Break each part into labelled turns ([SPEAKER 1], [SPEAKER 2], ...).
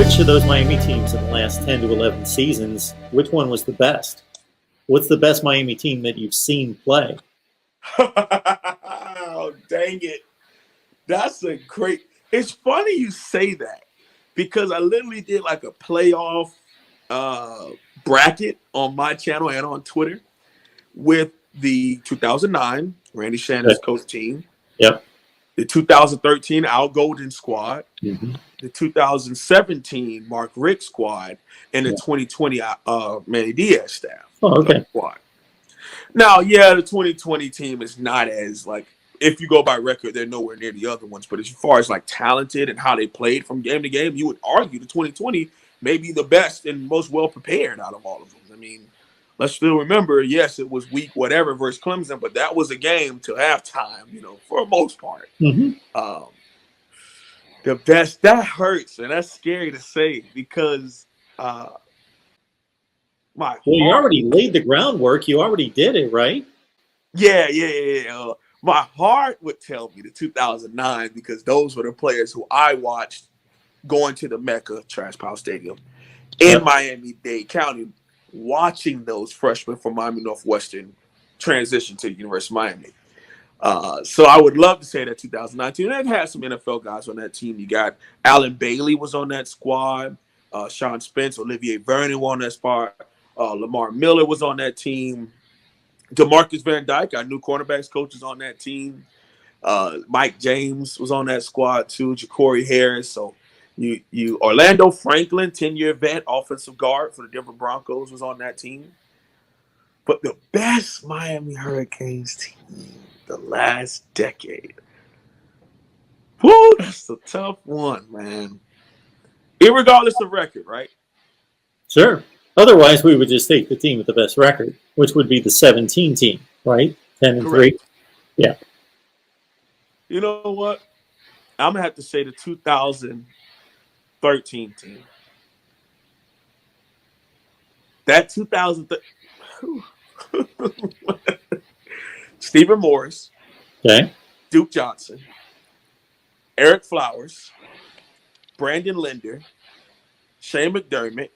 [SPEAKER 1] which of those Miami teams in the last 10 to 11 seasons, which one was the best? What's the best Miami team that you've seen play?
[SPEAKER 2] Oh, dang it. That's a great. It's funny you say that because I literally did like a playoff bracket on my channel and on Twitter with the 2009 Randy Sanders coach team.
[SPEAKER 1] Yep.
[SPEAKER 2] The 2013 Al Golden squad.
[SPEAKER 1] Mm-hmm.
[SPEAKER 2] The 2017 Mark Richt squad, and the 2020 Manny Diaz staff.
[SPEAKER 1] Oh, okay.
[SPEAKER 2] Squad. Now, yeah, the 2020 team is not as, like, if you go by record, they're nowhere near the other ones. But as far as, like, talented and how they played from game to game, you would argue the 2020 may be the best and most well-prepared out of all of them. I mean, let's still remember, yes, it was week whatever versus Clemson, but that was a game till halftime, you know, for the most part.
[SPEAKER 1] Mm-hmm.
[SPEAKER 2] The best, that hurts, and that's scary to say because
[SPEAKER 1] you already laid the groundwork. You already did it, right?
[SPEAKER 2] Yeah. My heart would tell me the 2009 because those were the players who I watched going to the Mecca, Trash Pile Stadium, in Miami-Dade County, watching those freshmen from Miami Northwestern transition to the University of Miami. So I would love to say that 2019. They've had some NFL guys on that team. You got Alan Bailey was on that squad. Sean Spence, Olivier Vernon were on that spot. Lamar Miller was on that team. DeMarcus Van Dyke, our new cornerbacks coach, is on that team. Mike James was on that squad too. Ja'Cory Harris. So you Orlando Franklin, 10-year vet, offensive guard for the Denver Broncos, was on that team. But the best Miami Hurricanes team the last decade. Woo, that's a tough one, man. Irregardless of record, right?
[SPEAKER 1] Sure. Otherwise, we would just take the team with the best record, which would be the 17 team, right? 10-3. Yeah.
[SPEAKER 2] You know what? I'm going to have to say the 2013 team. That 2013. Stephen Morris.
[SPEAKER 1] Okay.
[SPEAKER 2] Duke Johnson. Eric Flowers. Brandon Linder. Shane McDermott.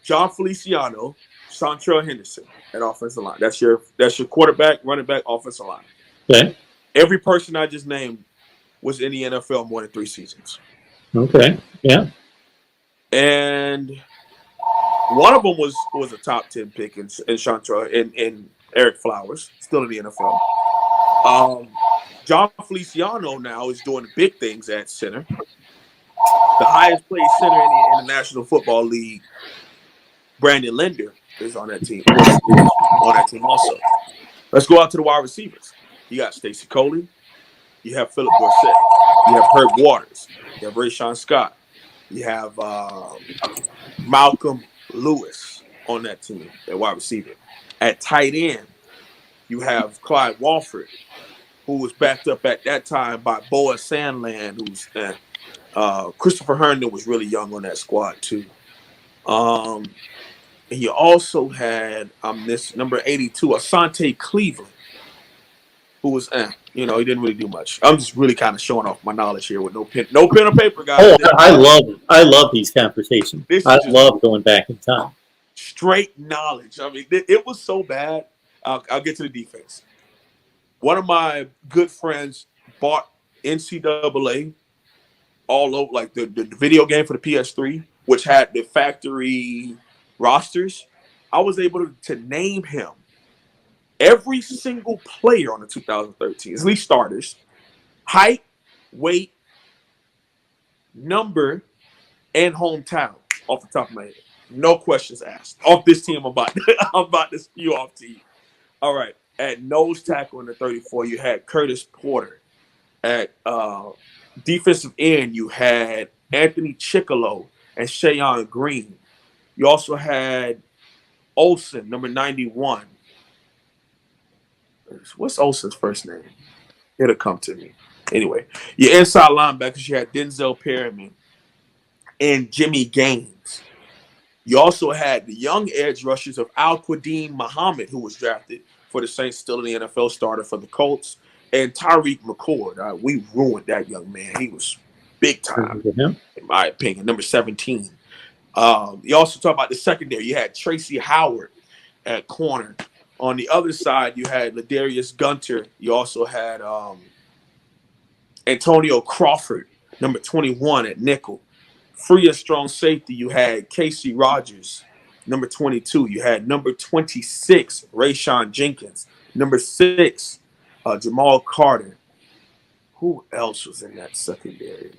[SPEAKER 2] John Feliciano. Santrell Henderson at offensive line. That's your quarterback, running back, offensive line.
[SPEAKER 1] Okay.
[SPEAKER 2] Every person I just named was in the NFL more than 3 seasons.
[SPEAKER 1] Okay. Yeah.
[SPEAKER 2] And one of them was a top 10 pick in Chantra and Eric Flowers, still in the NFL. John Feliciano now is doing big things at center. The highest paid center in the National Football League, Brandon Linder, is on that team. On that team also. Let's go out to the wide receivers. You got Stacey Coley. You have Philip Dorsett. You have Herb Waters. You have Rayshawn Scott. You have Malcolm Lewis on that team at wide receiver. At tight end, you have Clyde Walford, who was backed up at that time by Boa Sandland, who's Christopher Herndon was really young on that squad too. And you also had this number 82, Asante Cleveland, who was he didn't really do much. I'm just really kind of showing off my knowledge here with no pen or paper, guys.
[SPEAKER 1] Oh, I love these conversations. I love going back in time.
[SPEAKER 2] Straight knowledge. I mean, it was so bad. I'll get to the defense. One of my good friends bought NCAA all over, like the video game for the PS3, which had the factory rosters. I was able to name him every single player on the 2013, at least starters, height, weight, number, and hometown off the top of my head. No questions asked. Off this team, I'm about to spew off to you. All right. At nose tackle in the 34, you had Curtis Porter. At defensive end, you had Anthony Chickalo and Shayon Green. You also had Olsen, number 91. What's Olsen's first name? It'll come to me. Anyway, your inside linebackers, you had Denzel Perryman and Jimmy Gaines. You also had the young edge rushers of Al-Quadin Muhammad, who was drafted for the Saints, still in the NFL, starter for the Colts, and Tyreek McCord. We ruined that young man. He was big time,
[SPEAKER 1] him.
[SPEAKER 2] in my opinion. Number 17. You also talk about the secondary. You had Tracy Howard at corner. On the other side, you had Ladarius Gunter. You also had Antonio Crawford, number 21 at nickel. Free a strong safety, you had Casey Rogers, number 22. You had number 26, Rayshawn Jenkins. Number 6, Jamal Carter. Who else was in that secondary?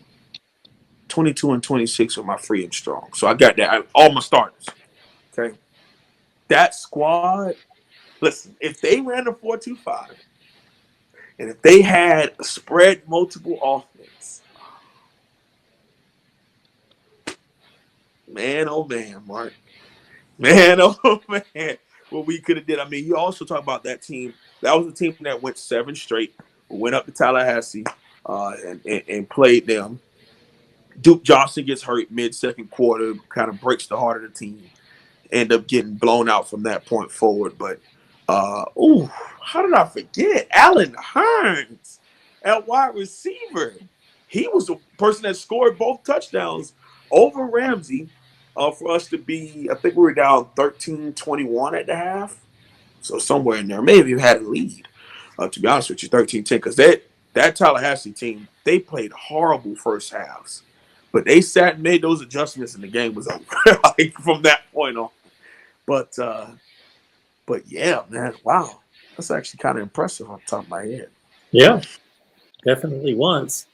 [SPEAKER 2] 22 and 26 were my free and strong. So I got that. All my starters. Okay. That squad, listen, if they ran a 4-2-5, and if they had a spread multiple offense, man, oh man, Mark. Man, oh man, what we could have did. I mean, you also talk about that team. That was a team that went 7 straight, went up to Tallahassee, and played them. Duke Johnson gets hurt mid-second quarter, kind of breaks the heart of the team. End up getting blown out from that point forward. But, how did I forget? Allen Hines at wide receiver. He was the person that scored both touchdowns over Ramsey for us to be, I think we were down 13-21 at the half. So somewhere in there, maybe you had a lead, to be honest with you, 13-10. Because that Tallahassee team, they played horrible first halves. But they sat and made those adjustments, and the game was over like, from that point on. But yeah, man, wow. That's actually kind of impressive on top of my head.
[SPEAKER 1] Yeah, definitely was.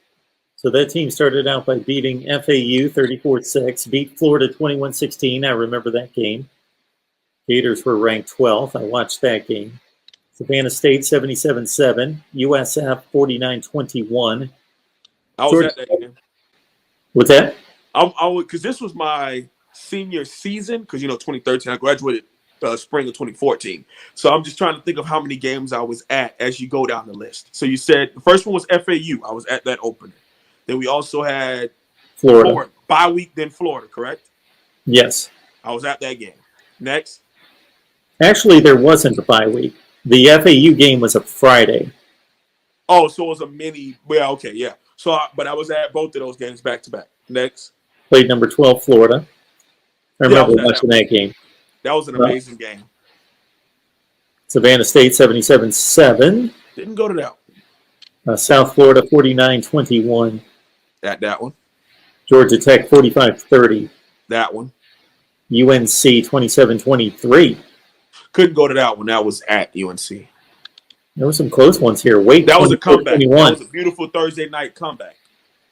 [SPEAKER 1] So that team started out by beating FAU 34-6, beat Florida 21-16. I remember that game. Gators were ranked 12th. I watched that game. Savannah State 77-7, USF 49-21.
[SPEAKER 2] I was at that game.
[SPEAKER 1] What's that?
[SPEAKER 2] I would, because this was my senior season, because 2013 I graduated spring of 2014. So I'm just trying to think of how many games I was at as you go down the list. So you said the first one was FAU. I was at that opener. Then we also had Florida. Bye week, then Florida, correct?
[SPEAKER 1] Yes.
[SPEAKER 2] I was at that game. Next.
[SPEAKER 1] Actually, there wasn't a bye week. The FAU game was a Friday.
[SPEAKER 2] Oh, so it was a mini. Well, okay, yeah. So, but I was at both of those games back to back. Next.
[SPEAKER 1] Played number 12, Florida. I remember watching that game.
[SPEAKER 2] That was an amazing game.
[SPEAKER 1] Savannah State 77-7.
[SPEAKER 2] Didn't go to that
[SPEAKER 1] one. South Florida 49-21.
[SPEAKER 2] At that one.
[SPEAKER 1] Georgia Tech 45-30.
[SPEAKER 2] That one.
[SPEAKER 1] UNC 27-23.
[SPEAKER 2] Couldn't go to that one. That was at UNC.
[SPEAKER 1] There were some close ones here. Wake.
[SPEAKER 2] That was a comeback. That was a beautiful Thursday night comeback.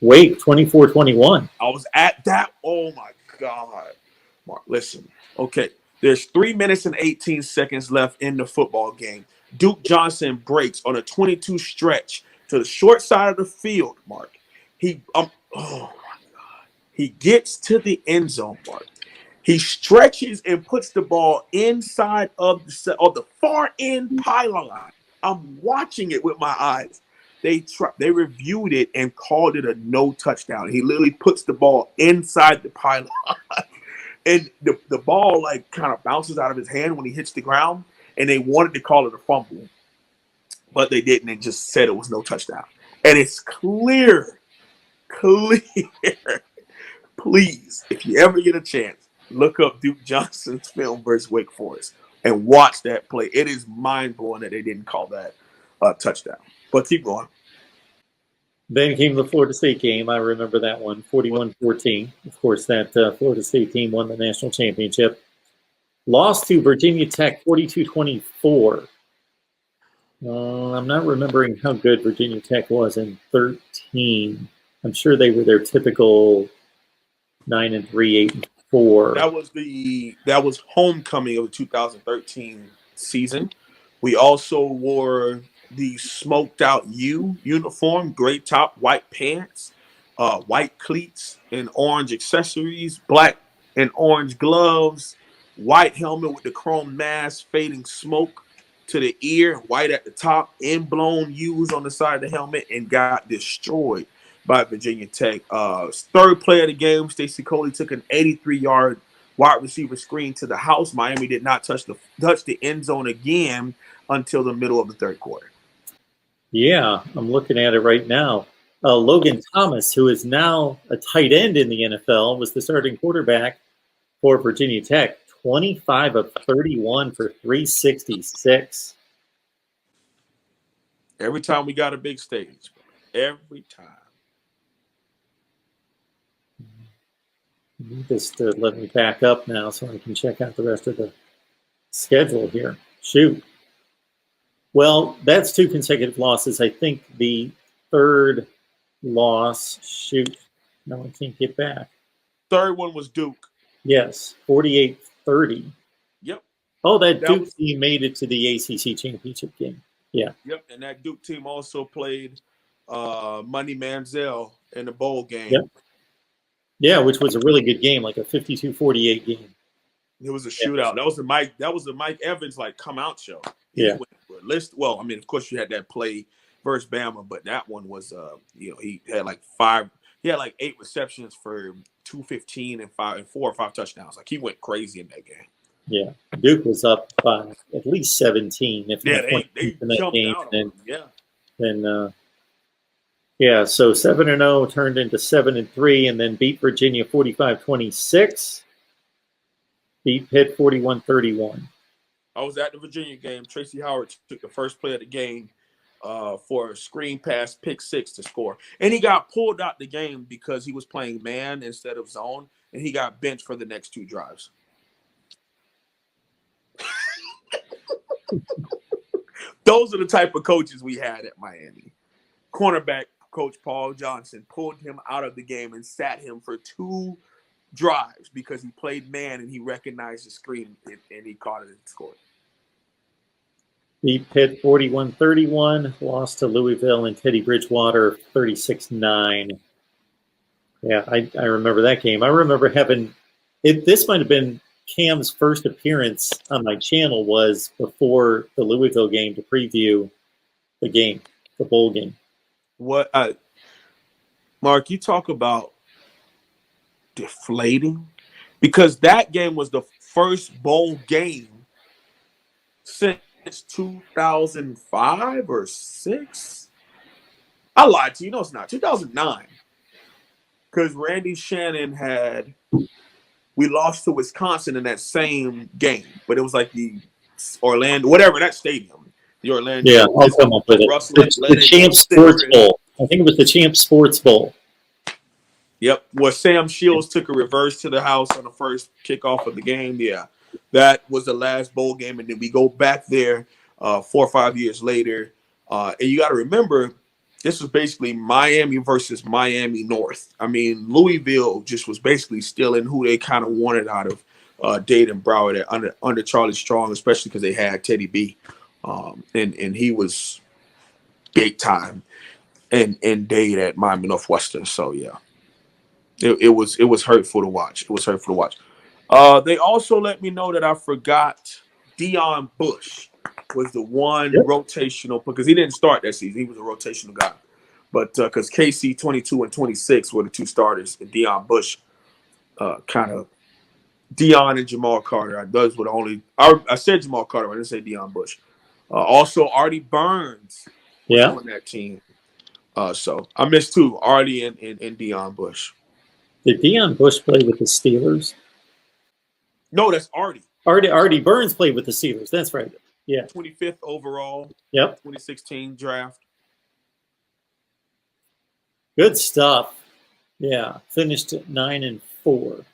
[SPEAKER 1] Wake 24-21.
[SPEAKER 2] I was at that. Oh my God. Mark, listen. Okay. There's 3 minutes and 18 seconds left in the football game. Duke Johnson breaks on a 22 stretch to the short side of the field, Mark. Oh my God. He gets to the end zone, Mark. He stretches and puts the ball inside of the far end pylon. I'm watching it with my eyes. They reviewed it and called it a no touchdown. He literally puts the ball inside the pylon. And the ball like kind of bounces out of his hand when he hits the ground. And they wanted to call it a fumble. But they didn't and just said it was no touchdown. And it's clear. Please, if you ever get a chance, look up Duke Johnson's film versus Wake Forest and watch that play. It is mind-blowing that they didn't call that a touchdown. But keep going.
[SPEAKER 1] Then came the Florida State game. I remember that one, 41-14. Of course, that Florida State team won the national championship. Lost to Virginia Tech 42-24. I'm not remembering how good Virginia Tech was in 13. I'm sure they were their typical 9-3, 8-4.
[SPEAKER 2] That was homecoming of the 2013 season. We also wore the smoked out U uniform, gray top, white pants, white cleats and orange accessories, black and orange gloves, white helmet with the chrome mask, fading smoke to the ear, white at the top, end blown U's on the side of the helmet, and got destroyed by Virginia Tech. Third play of the game, Stacey Coley took an 83-yard wide receiver screen to the house. Miami did not touch the end zone again until the middle of the third quarter.
[SPEAKER 1] Yeah, I'm looking at it right now. Logan Thomas, who is now a tight end in the NFL, was the starting quarterback for Virginia Tech. 25 of 31 for 366.
[SPEAKER 2] Every time we got a big stage, every time.
[SPEAKER 1] Just let me back up now so I can check out the rest of the schedule here. Shoot. Well, that's 2 consecutive losses. I think the third loss, shoot, no, I can't get back.
[SPEAKER 2] Third one was Duke.
[SPEAKER 1] Yes, 48-30.
[SPEAKER 2] Yep.
[SPEAKER 1] Oh, that Duke team made it to the ACC championship game. Yeah.
[SPEAKER 2] Yep, and that Duke team also played Money Manziel in the bowl game.
[SPEAKER 1] Yep. Yeah, which was a really good game, like a 52-48 game.
[SPEAKER 2] It was a shootout. That was the Mike Evans come out show. He went for a list. Well, I mean, of course you had that play versus Bama, but that one was he had he had 8 receptions for 215 and 4 or 5 touchdowns. He went crazy in that game.
[SPEAKER 1] Yeah. Duke was up by at least 17, if not 20
[SPEAKER 2] they jumped
[SPEAKER 1] game.
[SPEAKER 2] out
[SPEAKER 1] And
[SPEAKER 2] then,
[SPEAKER 1] so 7-0 turned into 7-3, and then beat Virginia 45-26. Beat Pitt 41-31.
[SPEAKER 2] I was at the Virginia game. Tracy Howard took the first play of the game for a screen pass, pick 6 to score. And he got pulled out the game because he was playing man instead of zone, and he got benched for the next 2 drives. Those are the type of coaches we had at Miami. Cornerback coach Paul Johnson pulled him out of the game and sat him for 2 drives because he played man and he recognized the screen and he caught it and scored.
[SPEAKER 1] Beat Pitt 41-31, lost to Louisville and Teddy Bridgewater 36-9. Yeah, I remember that game. I remember having it. This might have been Cam's first appearance on my channel, was before the Louisville game to preview the game, the bowl game.
[SPEAKER 2] What, Mark, you talk about deflating, because that game was the first bowl game since 2005 or 6. I lied to you. No, it's not. 2009. Because Randy Shannon we lost to Wisconsin in that same game, but it was the Orlando, whatever, that stadium. The Orlando.
[SPEAKER 1] Yeah, I'll come up with it. The Champs Sports Bowl. I think it was the Champs Sports Bowl.
[SPEAKER 2] Yep, where Sam Shields took a reverse to the house on the first kickoff of the game. Yeah, that was the last bowl game, and then we go back there 4 or 5 years later. And you got to remember, this was basically Miami versus Miami North. I mean, Louisville just was basically stealing who they kind of wanted out of Dade and Broward under Charlie Strong, especially because they had Teddy B, and he was big time in Dade at Miami Northwestern. So yeah. It was hurtful to watch. It was hurtful to watch. They also let me know that I forgot Deion Bush was the one rotational, because he didn't start that season. He was a rotational guy. But because KC 22 and 26 were the 2 starters, and Deion Bush Deion and Jamal Carter. Those were the only. I said Jamal Carter. I didn't say Deion Bush. Also, Artie Burns was on that team. So I missed 2, Artie and Deion Bush.
[SPEAKER 1] Did Deion Bush play with the Steelers?
[SPEAKER 2] No, that's Artie.
[SPEAKER 1] Artie Burns played with the Steelers. That's right. Yeah.
[SPEAKER 2] 25th overall.
[SPEAKER 1] Yep.
[SPEAKER 2] 2016 draft.
[SPEAKER 1] Good stuff. Yeah. Finished at 9-4.